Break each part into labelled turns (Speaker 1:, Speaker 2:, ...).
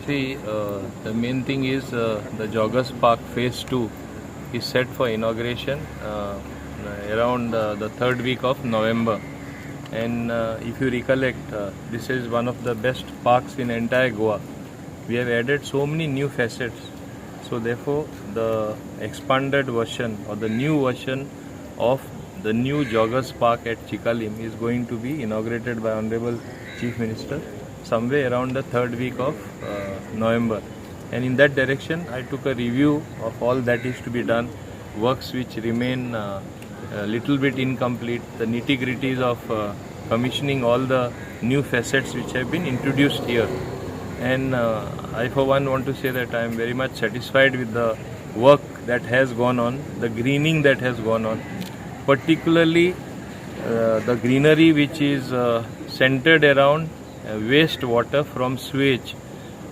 Speaker 1: See, the main thing is the Joggers Park Phase 2 is set for inauguration around the third week of November. And if you recollect, this is one of the best parks in entire Goa. We have added so many new facets. So therefore, the expanded version or the new version of the new Joggers Park at Chikalim is going to be inaugurated by Honorable Chief Minister somewhere around the third week of November. And in that direction, I took a review of all that is to be done, works which remain a little bit incomplete, the nitty-gritties of commissioning all the new facets which have been introduced here. And I for one want to say that I am very much satisfied with the work that has gone on, the greening that has gone on, particularly the greenery which is centered around wastewater from sewage,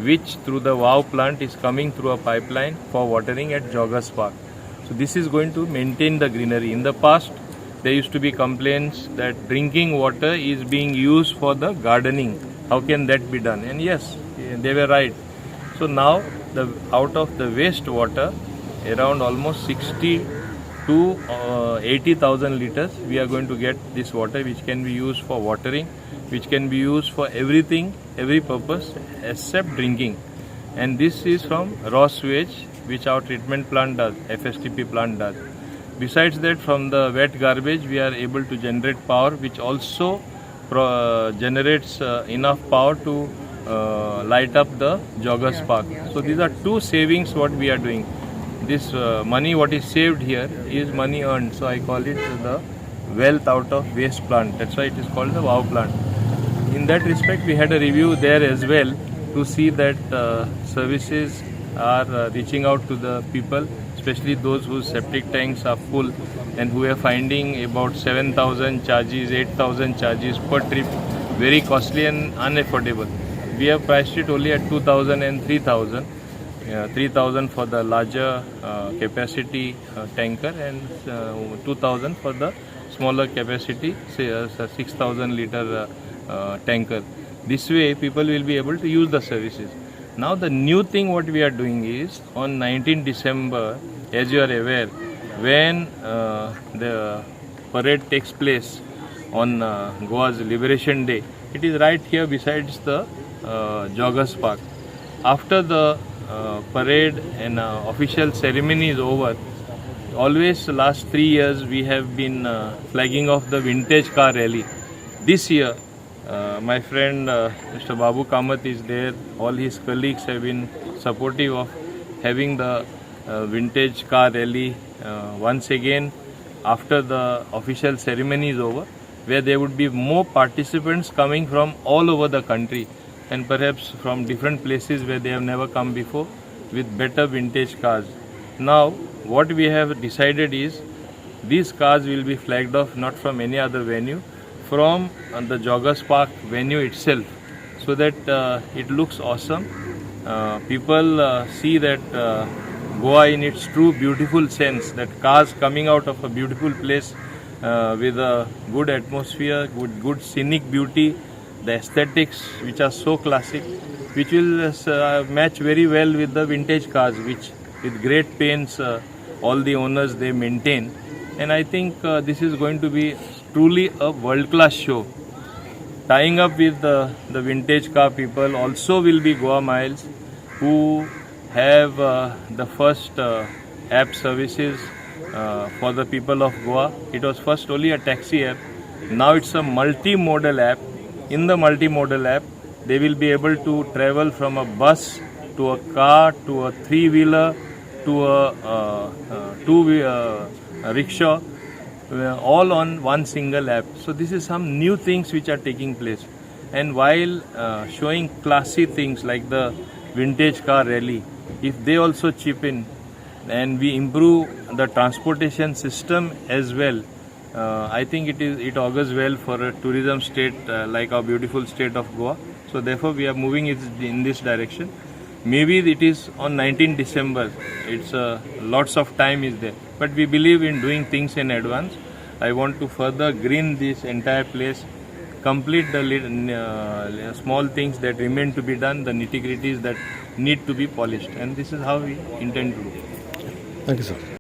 Speaker 1: which through the WOW plant is coming through a pipeline for watering at Joggers Park. So this is going to maintain the greenery. In the past, there used to be complaints that drinking water is being used for the gardening. How can that be done? And yes, they were right. So now, out of the wastewater, around almost 60 to 80,000 liters, we are going to get this water which can be used for watering, which can be used for everything, every purpose except drinking. And this is from raw sewage which our treatment plant does, FSTP plant does. Besides that, from the wet garbage we are able to generate power which also generates enough power to light up the Joggers Park. So these are two savings what we are doing. This money what is saved here is money earned. So I call it the wealth out of waste plant. That's why it is called the WOW plant. In that respect, we had a review there as well to see that services are reaching out to the people, especially those whose septic tanks are full and who are finding about 7,000 charges, 8,000 charges per trip, very costly and unaffordable. We have priced it only at 2,000 and 3,000. 3,000 for the larger capacity tanker and 2,000 for the smaller capacity, say 6,000 liter tanker. This way people will be able to use the services. Now the new thing what we are doing is on 19 December, as you are aware, when the parade takes place on Goa's Liberation Day, it is right here besides the Joggers Park. After the parade and official ceremony is over, always the last 3 years we have been flagging off the vintage car rally. This year, my friend Mr. Babu Kamath is there. All his colleagues have been supportive of having the vintage car rally once again after the official ceremony is over, where there would be more participants coming from all over the country and perhaps from different places where they have never come before with better vintage cars. Now, what we have decided is these cars will be flagged off not from any other venue, from the Joggers Park venue itself, so that it looks awesome. People see that Goa in its true beautiful sense, that cars coming out of a beautiful place with a good atmosphere, good scenic beauty, the aesthetics which are so classic, which will match very well with the vintage cars, which with great pains all the owners they maintain. And I think this is going to be truly a world-class show. Tying up with the vintage car people also will be Goa Miles, who have the first app services for the people of Goa. It was first only a taxi app. Now it's a multimodal app. In the multimodal app, they will be able to travel from a bus to a car to a three-wheeler to a rickshaw, all on one single app. So this is some new things which are taking place. And while showing classy things like the vintage car rally, if they also chip in and we improve the transportation system as well, I think it augurs well for a tourism state like our beautiful state of Goa. So therefore we are moving in this direction. Maybe it is on 19 December. It's lots of time is there, but we believe in doing things in advance. I want to further green this entire place complete the small things that remain to be done, the nitty-gritties that need to be polished, and this is how we intend to do.
Speaker 2: Thank you, sir.